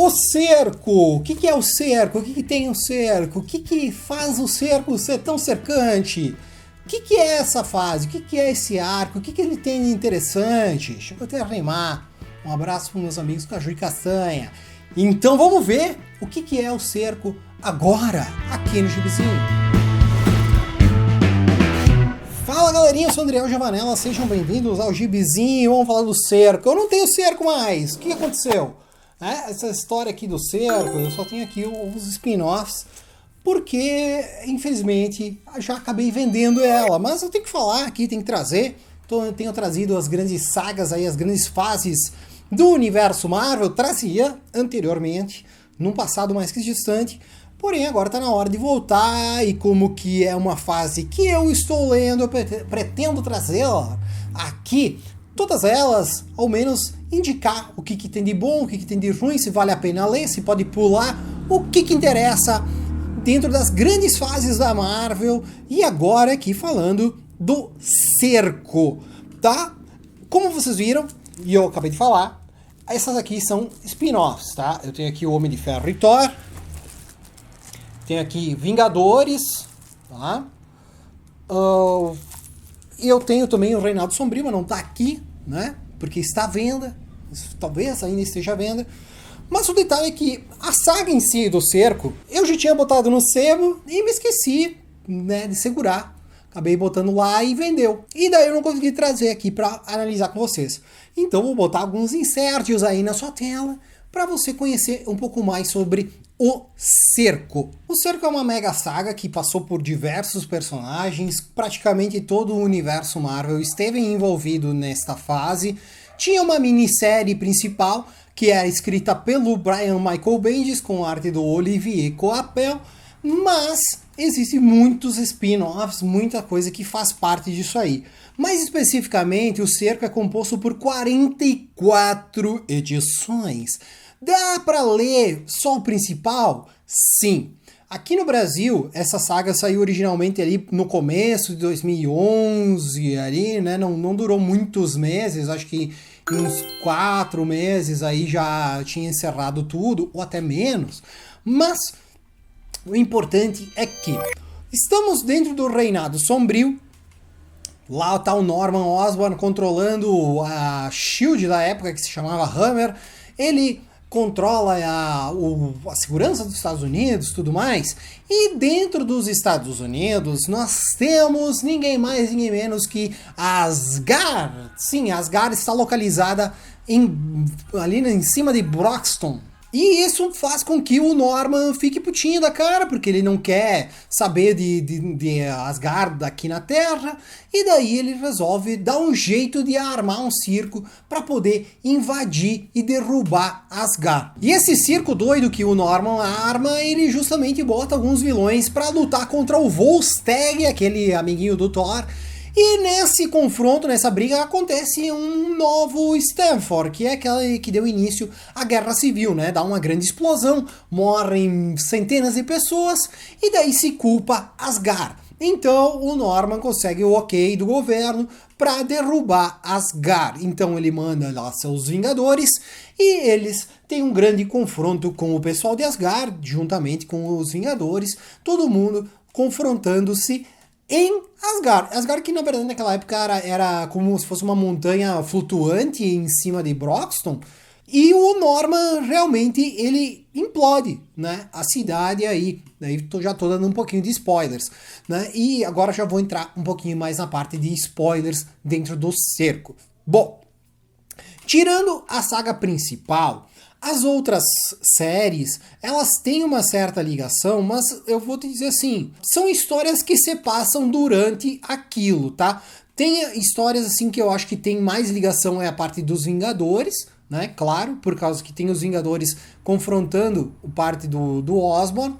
O cerco! O que é o cerco? O que tem o cerco? O que faz o cerco ser tão cercante? O que é essa fase? O que é esse arco? O que ele tem de interessante? Chegou até a rimar. Um abraço para meus amigos Caju e Castanha. Então vamos ver o que é o cerco agora, aqui no Gibizinho. Fala galerinha, eu sou o Andriel Giovanella, sejam bem-vindos ao Gibizinho. Vamos falar do cerco. Eu não tenho cerco mais. O que aconteceu? Essa história aqui do cerco, eu só tenho aqui os spin-offs, porque, infelizmente, já acabei vendendo ela. Mas eu tenho que falar aqui, tenho que trazer. Eu tenho trazido as grandes sagas aí, as grandes fases do universo Marvel. Trazia anteriormente, num passado mais que distante. Porém, agora está na hora de voltar, e como que é uma fase que eu estou lendo, eu pretendo trazê-la aqui. Todas elas, ao menos, indicar o que tem de bom, o que tem de ruim, se vale a pena ler, se pode pular, o que interessa dentro das grandes fases da Marvel. E agora aqui falando do cerco, tá? Como vocês viram, e eu acabei de falar, essas aqui são spin-offs, tá? Eu tenho aqui o Homem de Ferro e Thor, tenho aqui Vingadores, tá? E eu tenho também o Reinado Sombrio, mas não tá aqui, né? Porque está à venda, talvez ainda esteja à venda. Mas o detalhe é que a saga em si do cerco, eu já tinha botado no sebo e me esqueci, né, de segurar. Acabei botando lá e vendeu. E daí eu não consegui trazer aqui para analisar com vocês. Então vou botar alguns inserts aí na sua tela para você conhecer um pouco mais sobre o cerco. O cerco é uma mega saga que passou por diversos personagens, praticamente todo o universo Marvel esteve envolvido nesta fase. Tinha uma minissérie principal que era escrita pelo Brian Michael Bendis com arte do Olivier Coapel, mas existem muitos spin-offs, muita coisa que faz parte disso aí. Mais especificamente, o cerco é composto por 44 edições. Dá para ler só o principal? Sim. Aqui no Brasil, essa saga saiu originalmente ali no começo de 2011, ali, né? Não durou muitos meses, acho que em uns 4 meses aí já tinha encerrado tudo, ou até menos. Mas o importante é que estamos dentro do Reinado Sombrio. Lá está o Norman Osborn controlando a SHIELD da época, que se chamava Hammer. Ele controla a segurança dos Estados Unidos, tudo mais. E dentro dos Estados Unidos nós temos ninguém mais, ninguém menos que Asgard. Sim, Asgard está localizada ali em cima de Broxton. E isso faz com que o Norman fique putinho da cara, porque ele não quer saber de Asgard aqui na Terra, e daí ele resolve dar um jeito de armar um circo para poder invadir e derrubar Asgard. E esse circo doido que o Norman arma, ele justamente bota alguns vilões para lutar contra o Volstagg, aquele amiguinho do Thor. E nesse confronto, nessa briga, acontece um novo Stanford, que é aquele que deu início à Guerra Civil, né? Dá uma grande explosão, morrem centenas de pessoas, e daí se culpa Asgard. Então o Norman consegue o ok do governo para derrubar Asgard. Então ele manda lá seus Vingadores, e eles têm um grande confronto com o pessoal de Asgard, juntamente com os Vingadores, todo mundo confrontando-se em Asgard. Asgard, que na verdade naquela época era como se fosse uma montanha flutuante em cima de Broxton, e o Norman realmente ele implode, né, a cidade aí. Daí já tô dando um pouquinho de spoilers, né, e agora já vou entrar um pouquinho mais na parte de spoilers dentro do cerco. Bom, tirando a saga principal, as outras séries, elas têm uma certa ligação, mas eu vou te dizer assim, são histórias que se passam durante aquilo, tá? Tem histórias assim que eu acho que tem mais ligação, é a parte dos Vingadores, né? Claro, por causa que tem os Vingadores confrontando o parte do Osborn.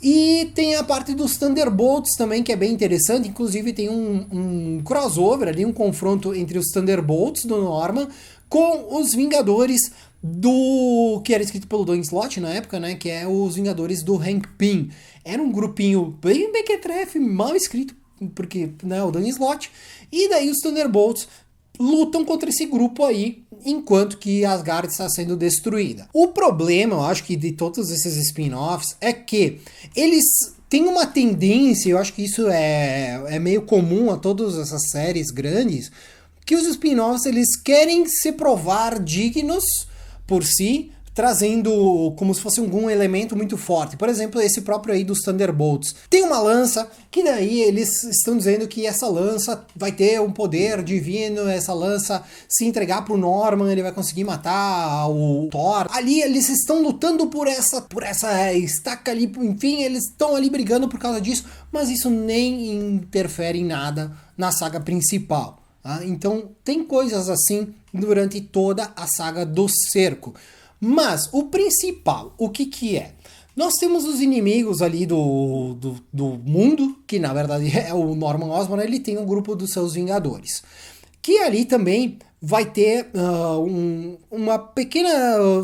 E tem a parte dos Thunderbolts também, que é bem interessante. Inclusive tem um crossover ali, um confronto entre os Thunderbolts do Norman com os Vingadores que era escrito pelo Dan Slott na época, né? Que é os Vingadores do Hank Pym. Era um grupinho bem mequetrefe, mal escrito, porque, né, o Dan Slott. E daí os Thunderbolts lutam contra esse grupo aí, enquanto que Asgard está sendo destruída. O problema, eu acho que de todos esses spin-offs, é que eles têm uma tendência, eu acho que isso é meio comum a todas essas séries grandes, que os spin-offs eles querem se provar dignos por si, trazendo como se fosse algum elemento muito forte. Por exemplo, esse próprio aí dos Thunderbolts. Tem uma lança, que daí eles estão dizendo que essa lança vai ter um poder divino, essa lança se entregar pro Norman, ele vai conseguir matar o Thor. Ali eles estão lutando por essa estaca ali, enfim, eles estão ali brigando por causa disso, mas isso nem interfere em nada na saga principal. Tá? Então tem coisas assim durante toda a saga do Cerco. Mas o principal, o que é? Nós temos os inimigos ali do mundo, que na verdade é o Norman Osborn, ele tem um grupo dos seus Vingadores. Que ali também vai ter uma pequena,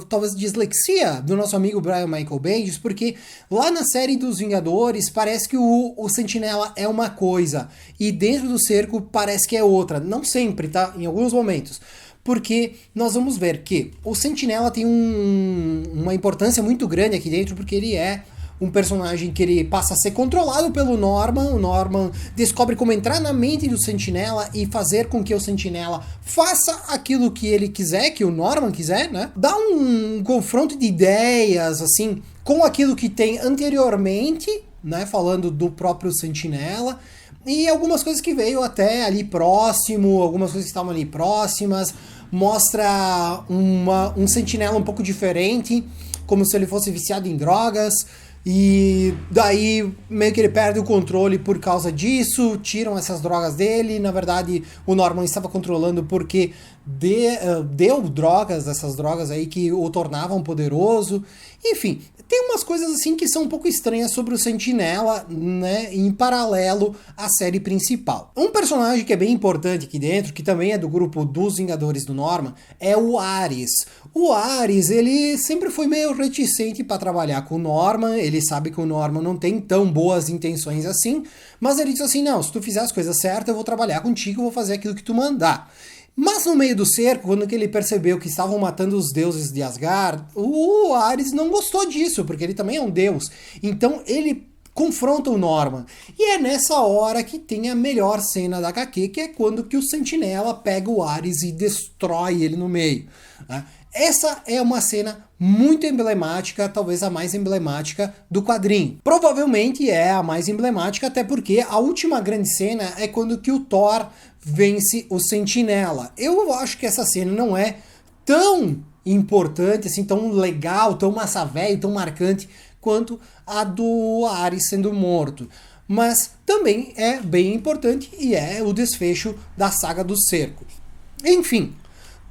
talvez, dislexia do nosso amigo Brian Michael Bendis, porque lá na série dos Vingadores parece que o Sentinela é uma coisa, e dentro do cerco parece que é outra. Não sempre, tá? Em alguns momentos. Porque nós vamos ver que o Sentinela tem uma importância muito grande aqui dentro, porque ele é um personagem que ele passa a ser controlado pelo Norman. O Norman descobre como entrar na mente do Sentinela e fazer com que o Sentinela faça aquilo que ele quiser, que o Norman quiser, né? Dá um confronto de ideias, assim, com aquilo que tem anteriormente, né? Falando do próprio Sentinela. E algumas coisas que veio até ali próximo, algumas coisas que estavam ali próximas, mostra um Sentinela um pouco diferente, como se ele fosse viciado em drogas, e daí meio que ele perde o controle por causa disso, tiram essas drogas dele. Na verdade o Norman estava controlando porque deu drogas, essas drogas aí que o tornavam poderoso. Enfim, tem umas coisas assim que são um pouco estranhas sobre o Sentinela, né, em paralelo à série principal. Um personagem que é bem importante aqui dentro, que também é do grupo dos Vingadores do Norman, é o Ares. O Ares, ele sempre foi meio reticente para trabalhar com o Norman, ele sabe que o Norman não tem tão boas intenções assim, mas ele diz assim, não, se tu fizer as coisas certas, eu vou trabalhar contigo, eu vou fazer aquilo que tu mandar. Mas no meio do cerco, quando que ele percebeu que estavam matando os deuses de Asgard, o Ares não gostou disso, porque ele também é um deus. Então ele confronta o Norman. E é nessa hora que tem a melhor cena da HQ, que é quando que o Sentinela pega o Ares e destrói ele no meio. Né? Essa é uma cena muito emblemática, talvez a mais emblemática do quadrinho. Provavelmente é a mais emblemática, até porque a última grande cena é quando que o Thor vence o Sentinela. Eu acho que essa cena não é tão importante, assim, tão legal, tão massa velho, tão marcante quanto a do Ares sendo morto. Mas também é bem importante e é o desfecho da saga do cerco. Enfim,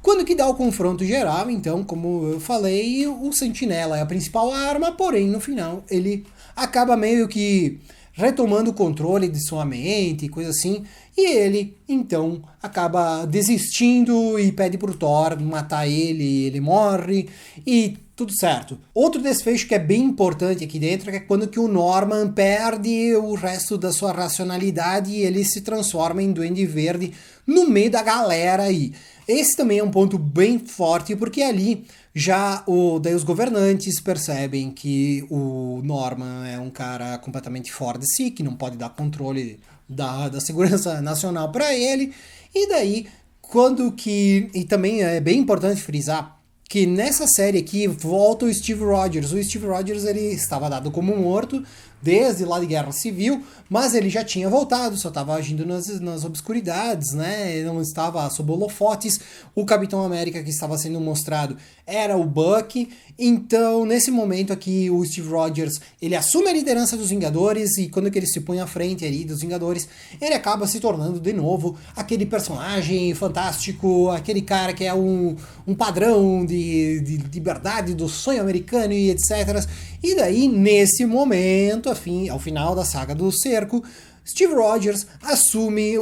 quando que dá o confronto geral, então, como eu falei, o Sentinela é a principal arma, porém, no final, ele acaba meio que retomando o controle de sua mente, coisa assim, e ele, então, acaba desistindo e pede pro Thor matar ele morre, e tudo certo. Outro desfecho que é bem importante aqui dentro é quando que o Norman perde o resto da sua racionalidade e ele se transforma em Duende Verde no meio da galera aí. Esse também é um ponto bem forte, porque ali já daí os governantes percebem que o Norman é um cara completamente fora de si, que não pode dar controle da segurança nacional para ele, e daí quando que... E também é bem importante frisar que nessa série aqui volta o Steve Rogers. O Steve Rogers ele estava dado como morto desde lá de Guerra Civil, mas ele já tinha voltado, só estava agindo nas obscuridades, né? Ele não estava sob holofotes. O Capitão América que estava sendo mostrado era o Bucky. Então, nesse momento aqui, o Steve Rogers, ele assume a liderança dos Vingadores e quando que ele se põe à frente ali dos Vingadores, ele acaba se tornando de novo aquele personagem fantástico, aquele cara que é um padrão de liberdade, do sonho americano e etc. E daí, nesse momento, ao final da saga do cerco, Steve Rogers assume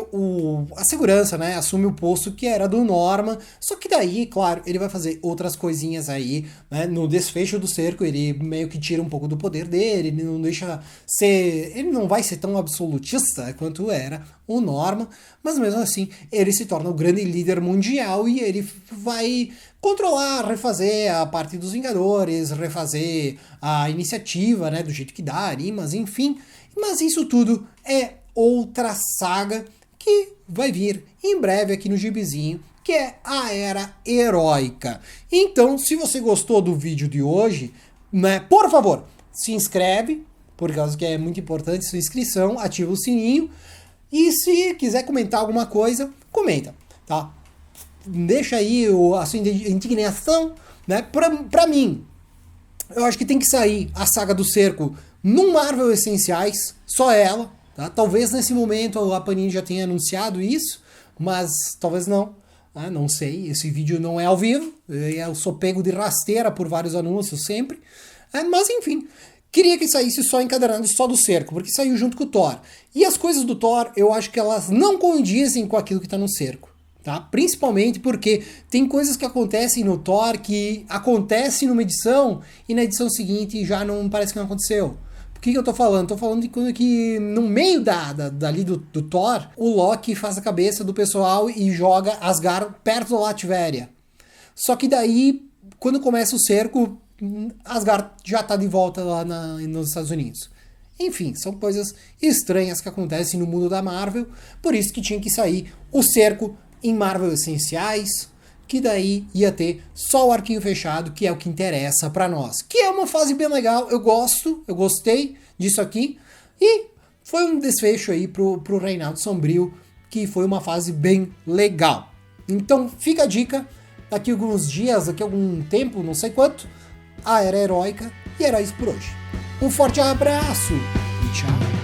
a segurança, né? Assume o posto que era do Norman, só que daí, claro, ele vai fazer outras coisinhas aí, né? No desfecho do cerco, ele meio que tira um pouco do poder dele, ele não deixa ser... Ele não vai ser tão absolutista quanto era o Norman, mas mesmo assim, ele se torna o grande líder mundial e ele vai controlar, refazer a parte dos Vingadores, refazer a iniciativa, né, do jeito que dá, mas enfim. Mas isso tudo é outra saga que vai vir em breve aqui no Gibizinho, que é a Era Heróica. Então, se você gostou do vídeo de hoje, né, por favor, se inscreve, por causa que é muito importante sua inscrição, ativa o sininho, e se quiser comentar alguma coisa, comenta, tá? Deixa aí a sua indignação, né? Pra mim, eu acho que tem que sair a saga do cerco no Marvel Essenciais, só ela, tá? Talvez nesse momento a Panini já tenha anunciado isso, mas talvez não, né? Não sei, esse vídeo não é ao vivo, eu sou pego de rasteira por vários anúncios sempre, mas enfim, queria que saísse só encadernado só do cerco, porque saiu junto com o Thor, e as coisas do Thor eu acho que elas não condizem com aquilo que tá no cerco. Tá? Principalmente porque tem coisas que acontecem no Thor que acontecem numa edição e na edição seguinte já não parece que não aconteceu. Por que eu tô falando? Tô falando de quando que no meio dali do Thor, o Loki faz a cabeça do pessoal e joga Asgard perto da Latvéria. Só que daí, quando começa o cerco, Asgard já tá de volta lá nos Estados Unidos. Enfim, são coisas estranhas que acontecem no mundo da Marvel, por isso que tinha que sair o cerco em Marvel Essenciais, que daí ia ter só o arquinho fechado, que é o que interessa pra nós. Que é uma fase bem legal, eu gostei disso aqui, e foi um desfecho aí pro Reinaldo Sombrio, que foi uma fase bem legal. Então fica a dica, daqui a alguns dias, daqui a algum tempo, não sei quanto, a Era Heróica, e era isso por hoje. Um forte abraço e tchau!